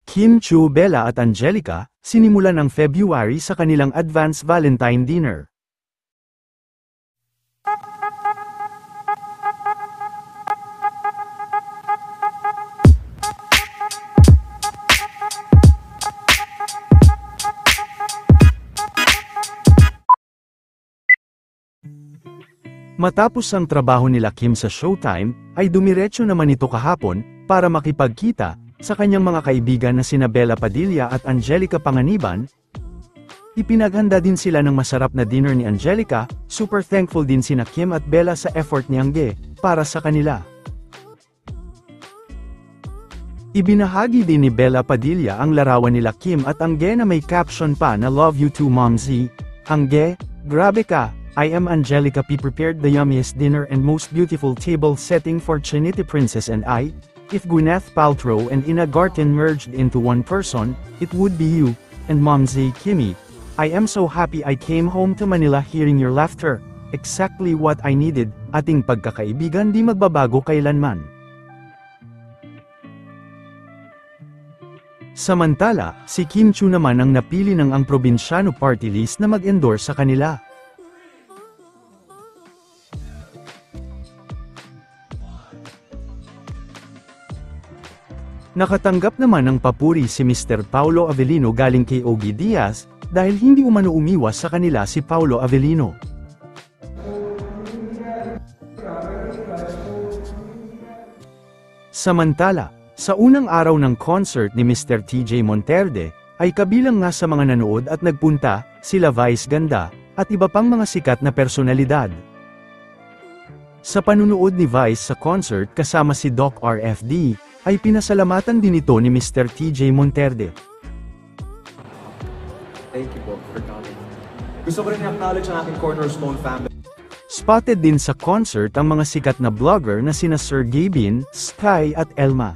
Kim Chiu, Bella at Angelica, sinimulan ang February sa kanilang advance Valentine dinner. Matapos ang trabaho nila Kim sa Showtime, ay dumiretso naman ito kahapon, para makipagkita, sa kanyang mga kaibigan na sina Bella Padilla at Angelica Panganiban. Ipinaghanda din sila ng masarap na dinner ni Angelica, super thankful din sina Kim at Bella sa effort ni Angge, para sa kanila. Ibinahagi din ni Bella Padilla ang larawan nila Kim at Angge na may caption pa na "Love you too Momzy." Angge, grabe ka, I am Angelica P. Prepared the yummiest dinner and most beautiful table setting for Trinity Princess and I. If Gwyneth Paltrow and Ina Garten merged into one person, it would be you, and Momzy Kimmy. I am so happy I came home to Manila hearing your laughter. Exactly what I needed. Ating pagkakaibigan di magbabago kailanman. Samantala, si Kim Chiu naman ang napili ng ang probinsyano party list na mag-endorse sa kanila. Nakatanggap naman ng papuri si Mr. Paulo Avellino galing kay Ogie Diaz, dahil hindi umano umiwas sa kanila si Paulo Avellino. Samantala, sa unang araw ng concert ni Mr. TJ Monterde, ay kabilang nga sa mga nanood at nagpunta, sila Vice Ganda, at iba pang mga sikat na personalidad. Sa panunood ni Vice sa concert kasama si Doc RFD, ay pinasalamatan din ito ni Mr. TJ Monterde. Thank you po for coming. Gusto ko rin i-acknowledge ang aking Cornerstone family. Spotted din sa concert ang mga sikat na vlogger na sina Sir Gabin, Sky at Elma.